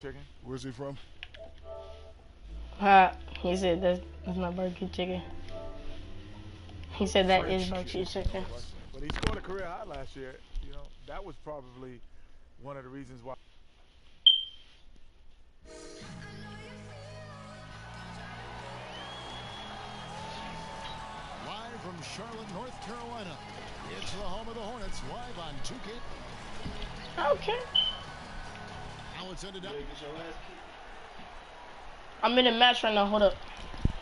Chicken. Where's he from? He said that's not barbecue chicken. He said that is barbecue chicken. But he scored a career high last year. You know, that was probably one of the reasons why. Live from Charlotte, North Carolina. It's the home of the Hornets, live on 2K. Okay. Now it's ended up. I'm in a match right now. Hold up.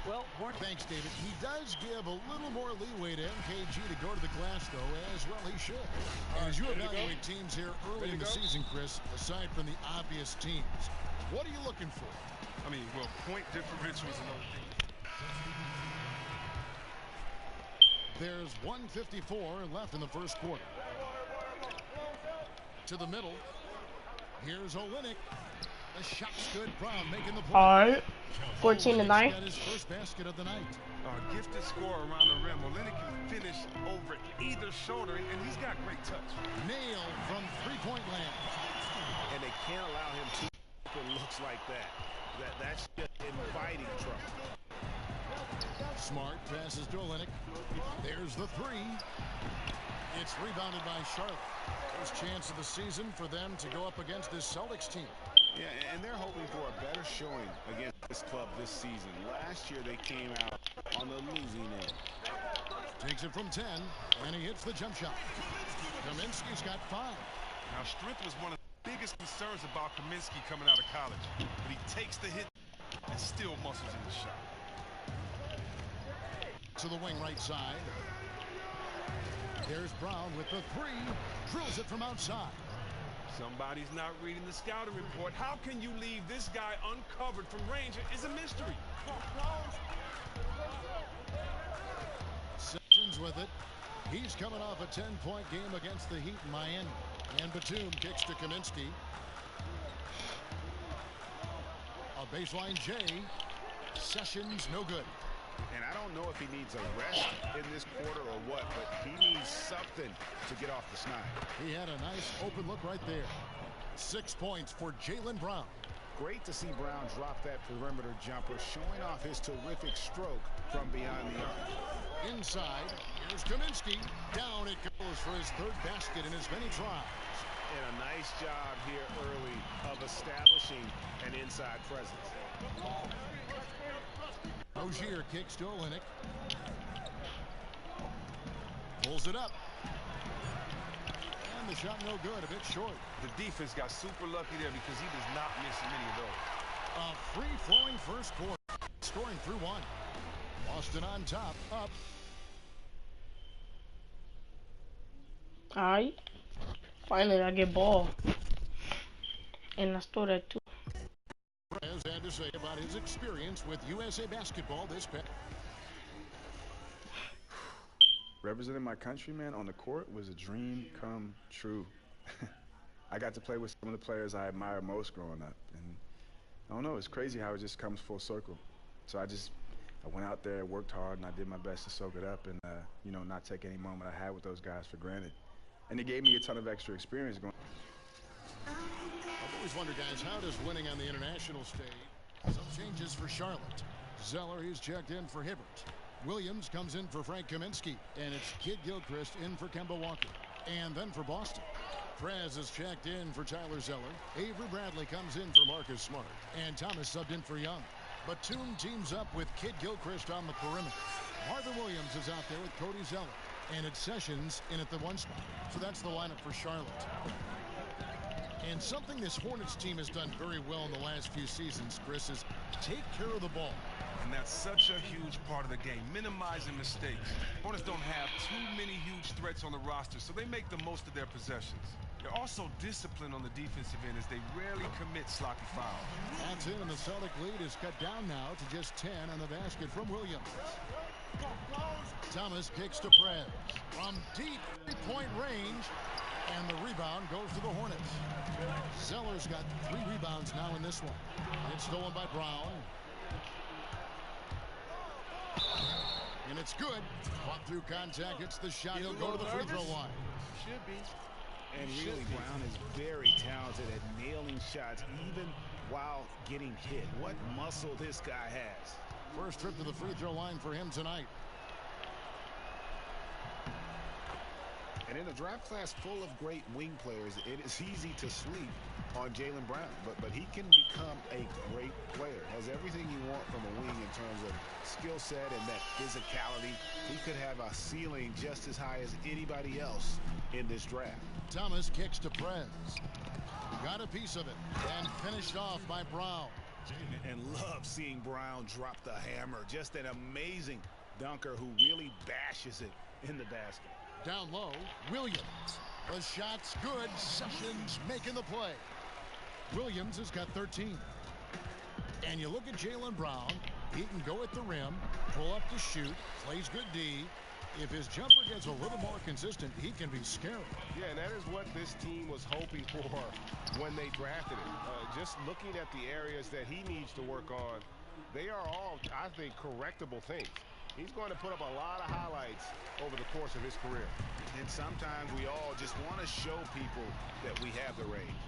Well, thanks, David. He does give a little more leeway to MKG to go to the glass, though, as well he should. And as you evaluate teams here early in the season, Chris, aside from the obvious teams, what are you looking for? I mean, well, point differential is another thing. There's 1:54 left in the first quarter. To the middle. Here's Olynyk. The shot's good. Brown making the play. All right. 14-9. Got his first basket of the night. Gifted score around the rim. Olynyk can finish over either shoulder, and he's got great touch. Nailed from three-point land. And they can't allow him to open looks like that. That's just inviting trouble. Smart passes to Olynyk. There's the three. It's rebounded by Charlotte. First chance of the season for them to go up against this Celtics team. Yeah, and they're hoping for a better showing against this club this season. Last year they came out on the losing end. Takes it from 10, and he hits the jump shot. Kaminsky's got 5. Now, strength was one of the biggest concerns about Kaminsky coming out of college. But he takes the hit and still muscles in the shot. To the wing right side. There's Brown with the three. Drills it from outside. Somebody's not reading the scouting report. How can you leave this guy uncovered from range? It's a mystery. Sessions with it. He's coming off a 10-point game against the Heat in Miami. And Batum kicks to Kaminsky. A baseline J. Sessions no good. And I don't know if he needs a rest in this quarter or what, but he needs something to get off the snide. He had a nice open look right there. 6 points for Jaylen Brown. Great to see Brown drop that perimeter jumper, showing off his terrific stroke from beyond the arc. Inside, here's Kaminsky. Down it goes for his third basket in as many tries. And a nice job here early of establishing an inside presence. Rozier kicks to Olynyk. Pulls it up. And the shot no good, a bit short. The defense got super lucky there because he does not miss many of those. A free-flowing first quarter. Scoring through 1. Boston on top, up. All right. Finally, I get ball. And I stole that too. Perez had to say about his experience with USA Basketball this past. Representing my country, man, on the court was a dream come true. I got to play with some of the players I admire most growing up. And I don't know, it's crazy how it just comes full circle. So I went out there, worked hard, and I did my best to soak it up and, you know, not take any moment I had with those guys for granted. And it gave me a ton of extra experience going. I've always wondered, guys, how does winning on the international stage? Some changes for Charlotte. Zeller, he's checked in for Hibbert. Williams comes in for Frank Kaminsky. And it's Kid Gilchrist in for Kemba Walker. And then for Boston, Prez is checked in for Tyler Zeller. Avery Bradley comes in for Marcus Smart. And Thomas subbed in for Young. Batum teams up with Kid Gilchrist on the perimeter. Marvin Williams is out there with Cody Zeller. And it's Sessions in at the 1 spot. So that's the lineup for Charlotte. And something this Hornets team has done very well in the last few seasons, Chris, is take care of the ball. And that's such a huge part of the game, minimizing mistakes. Hornets don't have too many huge threats on the roster, so they make the most of their possessions. They're also disciplined on the defensive end as they rarely commit sloppy fouls. That's it, and the Celtic lead is cut down now to just 10 on the basket from Williams. Thomas kicks to Prez from deep 3-point range, and the rebound goes to the Hornets. Zeller's got 3 rebounds now in this one. It's stolen by Brown. And it's good. Fought through contact, hits the shot. He'll go to the free throw line. Should be. And really, Brown is very talented at nailing shots, even getting hit. What muscle this guy has. First trip to the free throw line for him tonight. And in a draft class full of great wing players, it is easy to sleep on Jaylen Brown. But he can become a great player. Has everything you want from a wing in terms of skill set and that physicality. He could have a ceiling just as high as anybody else in this draft. Thomas kicks to Prez. Got a piece of it and finished off by Brown. And love seeing Brown drop the hammer. Just an amazing dunker who really bashes it in the basket. Down low, Williams. The shot's good. Sessions making the play. Williams has got 13. And you look at Jaylen Brown. He can go at the rim, pull up to shoot, plays good D. If his jumper gets a little more consistent, he can be scary. Yeah, and that is what this team was hoping for when they drafted him. Just looking at the areas that he needs to work on, they are all, I think, correctable things. He's going to put up a lot of highlights over the course of his career. And sometimes we all just want to show people that we have the range.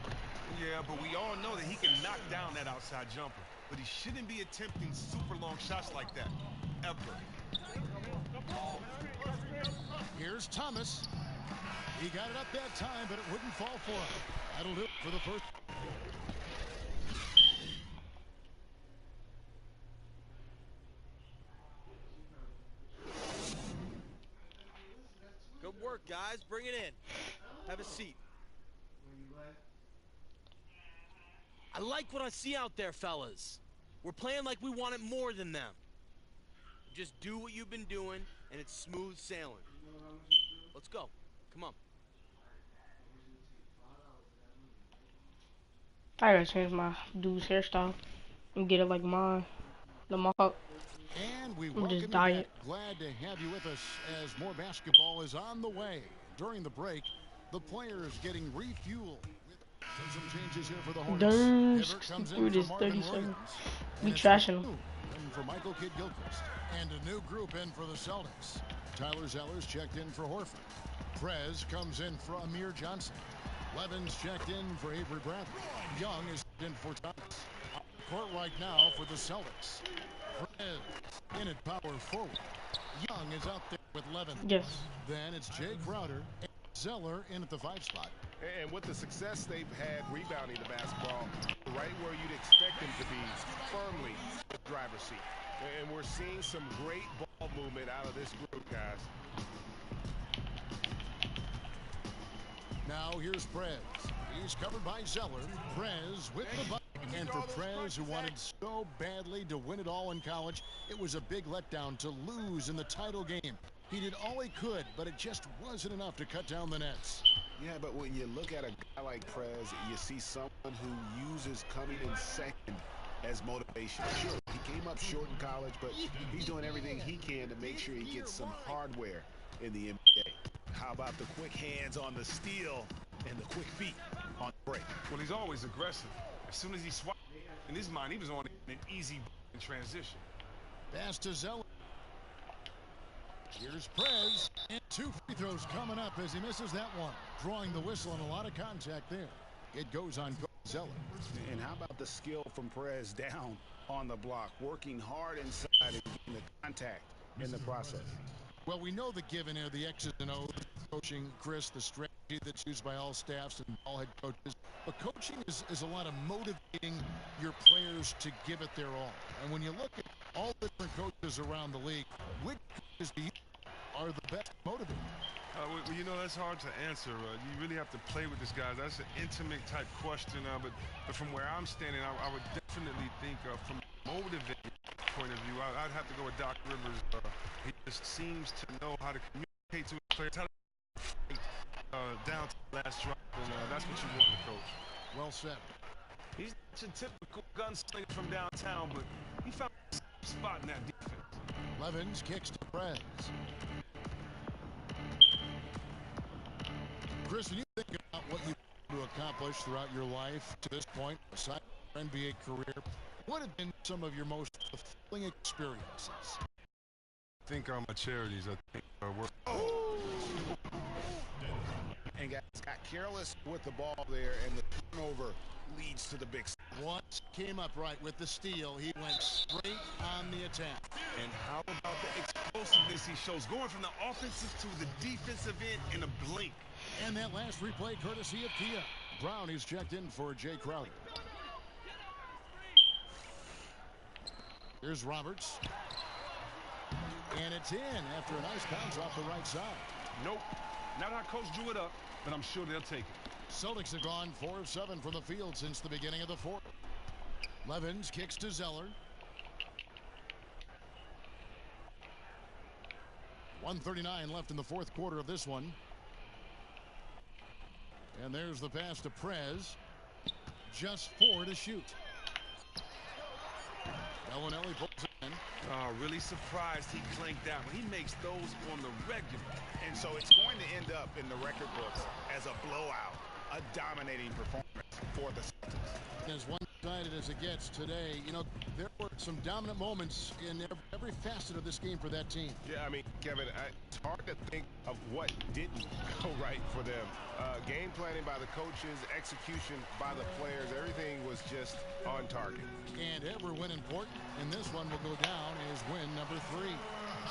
Yeah, but we all know that he can knock down that outside jumper. But he shouldn't be attempting super long shots like that, ever. Here's Thomas. He got it up that time, but it wouldn't fall for him. That'll do it for the first. Good work, guys. Bring it in. Have a seat. I like what I see out there, fellas. We're playing like we want it more than them. Just do what you've been doing, and it's smooth sailing. Let's go. Come on. I gotta change my dude's hairstyle and get it like mine. The mohawk. And we I'm welcome just you dying. back. Glad to have you with us as more basketball is on the way. During the break, the players getting refueled. Some changes here for the Hornets. Hibbert comes in for Marvin 37. Williams. We And it's trashing new him. in for Michael Kidd-Gilchrist. And a new group in for the Celtics. Tyler Zeller's checked in for Horford. Prez comes in for Amir Johnson. Levins checked in for Avery Bradley. Young is in for Thomas. On the court right now for the Celtics. Prez in at power forward. Young is out there with Levins. Yes. Then it's Jay Crowder and Zeller in at the 5 spot. And with the success they've had rebounding the basketball, right where you'd expect them to be, firmly in the driver's seat. And we're seeing some great ball movement out of this group, guys. Now here's Prez. He's covered by Zeller. Prez with the bucket. And for Prez, who wanted so badly to win it all in college, it was a big letdown to lose in the title game. He did all he could, but it just wasn't enough to cut down the nets. Yeah, but when you look at a guy like Prez, you see someone who uses coming in second as motivation. Sure, he came up short in college, but he's doing everything he can to make sure he gets some hardware in the NBA. How about the quick hands on the steal and the quick feet on the break? Well, he's always aggressive. As soon as he swiped, in his mind, he was on an easy in transition. Pass to Zeller. Here's Prez. And 2 free throws coming up as he misses that one. Drawing the whistle and a lot of contact there. It goes on Zeller. And how about the skill from Prez down on the block, working hard inside and getting the contact in the process? Well, we know the give and air, the X's and O's, coaching, Chris, the strategy that's used by all staffs and all head coaches. But coaching is a lot of motivating your players to give it their all. And when you look at all the different coaches around the league, which coaches do you are the best motivators? Well, you know, that's hard to answer. You really have to play with this guy. That's an intimate type question. But from where I'm standing, I would definitely think from a motivating point of view, I'd have to go with Doc Rivers. He just seems to know how to communicate to his players, how to down to the last drop, and that's what you want in a coach. Well said. He's such a typical gunslinger from downtown, but he found a spot in that defense. Levins kicks to Prez. Chris, when you think about what you've to accomplish throughout your life to this point, aside from your NBA career, what have been some of your most fulfilling experiences? I think my charities, work. And guys got careless with the ball there, and the turnover leads to the big. Once came upright with the steal, he went straight on the attack. And how about the explosiveness he shows, going from the offensive to the defensive end in a blink. And that last replay courtesy of Kia. Brown is checked in for Jay Crowder. Here's Roberts. And it's in after a nice bounce off the right side. Nope. Not how coach drew it up, but I'm sure they'll take it. Celtics have gone 4 of 7 from the field since the beginning of the fourth. Levens kicks to Zeller. 1:39 left in the fourth quarter of this one. And there's the pass to Prez. Just 4 to shoot. Bellinelli pulls it in. Oh, really surprised he clanked that one. He makes those on the regular. And so it's going to end up in the record books as a blowout, a dominating performance for the Celtics. As one-sided as it gets today, you know, there were some dominant moments in every facet of this game for that team. Yeah, I mean, Kevin, it's hard to think of what didn't go right for them. Game planning by the coaches, execution by the players, everything was just on target. And every win important, and this one will go down as win number 3.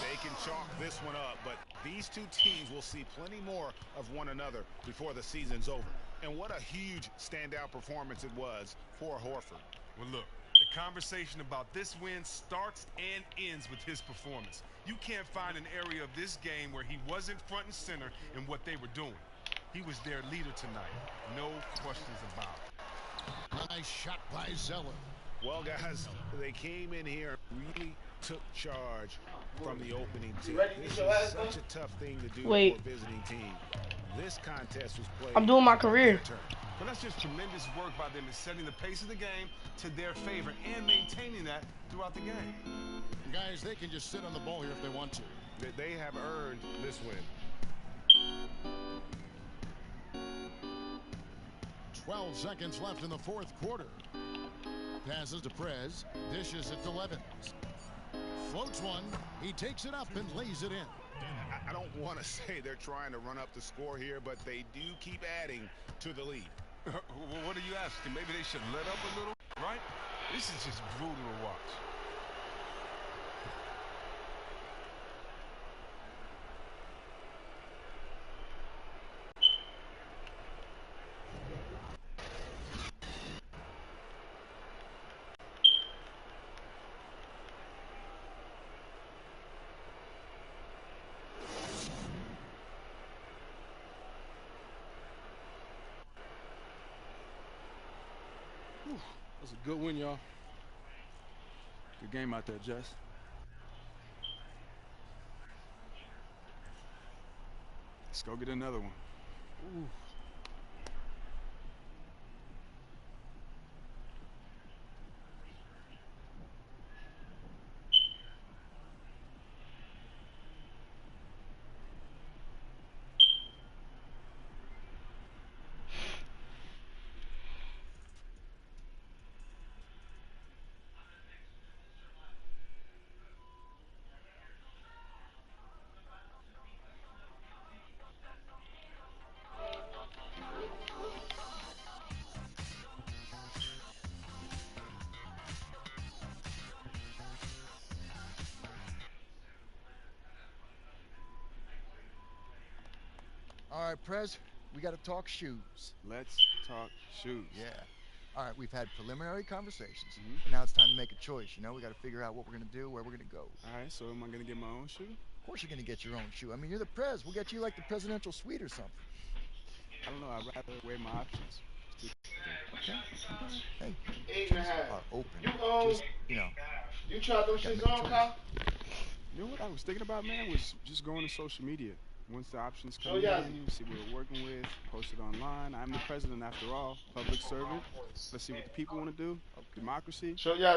They can chalk this one up, but these two teams will see plenty more of one another before the season's over. And what a huge standout performance it was for Horford. Well, look, the conversation about this win starts and ends with his performance. You can't find an area of this game where he wasn't front and center in what they were doing. He was their leader tonight. No questions about it. Nice shot by Zeller. Well, guys, they came in here and really took charge from the opening tee. This is such a tough thing to do for a visiting team. This contest was played. I'm doing my career. But that's just tremendous work by them in setting the pace of the game to their favor and maintaining that throughout the game. Guys, they can just sit on the ball here if they want to. They have earned this win. 12 seconds left in the fourth quarter. Passes to Prez. Dishes it to Levens. Floats one. He takes it up and lays it in. I don't want to say they're trying to run up the score here, but they do keep adding to the lead. Well, what are you asking? Maybe they should let up a little, right? This is just brutal to watch. That's a good win, y'all. Good game out there, Jess. Let's go get another one. Ooh. All right, Prez, we got to talk shoes. Let's talk shoes. Yeah. All right, we've had preliminary conversations, and now it's time to make a choice. You know, we got to figure out what we're going to do, where we're going to go. All right, so am I going to get my own shoe? Of course you're going to get your own shoe. I mean, you're the Prez. We'll get you like the presidential suite or something. I don't know. I'd rather weigh my options. Okay. Hey, 8.5. are open. Just, you know. You tried those shits on, Kyle? You know what I was thinking about, man, was just going to social media. Once the options come in, see what we're working with, post it online. I'm the president after all, public servant. Let's see what the people want to do. Democracy,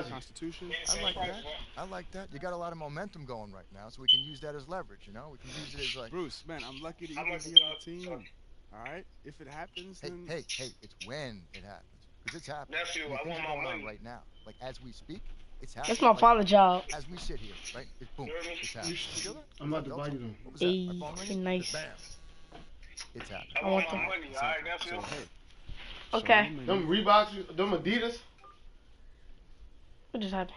Constitution. I like that. I like that. You got a lot of momentum going right now, so we can use that as leverage, you know? We can use it as like... Bruce, man, I'm lucky to even be on the team. All right? If it happens, then... Hey, it's when it happens. Because it's happening. Nephew, I want my money. Right now. Like, as we speak, it's happening. That's my father's job. As we sit here, right? It's boom. It's happening. I'm about to buy you them. Hey, nice. Bam. It's happening. I want my money, alright, nephew? So, hey, Okay. Them Reeboks, them Adidas. What just happened?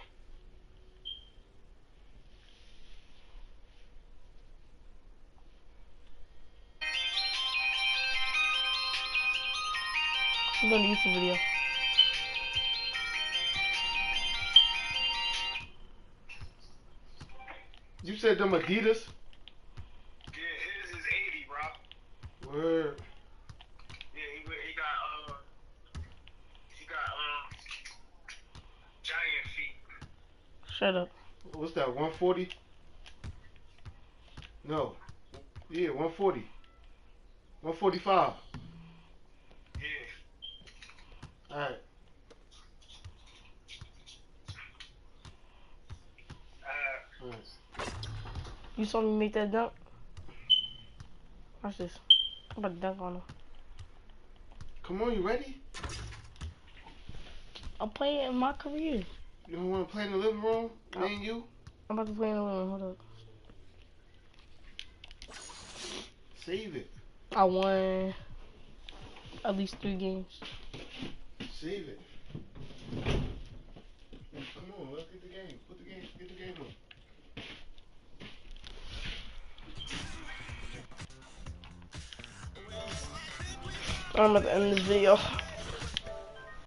I'm doing a YouTube video. You said them Adidas? Yeah, his is 80, bro. Word. Yeah, he got giant feet. Shut up. What's that, 140? No. Yeah, 140. 145. Yeah. Alright. Alright. You saw me make that dunk? Watch this. I'm about to dunk on him. Come on, you ready? I'm playing in my career. You don't want to play in the living room? Me and you? I'm about to play in the living room. Hold up. Save it. I won at least 3 games. Save it. Come on, let's get the game. Get the game on. I'm about to end this video.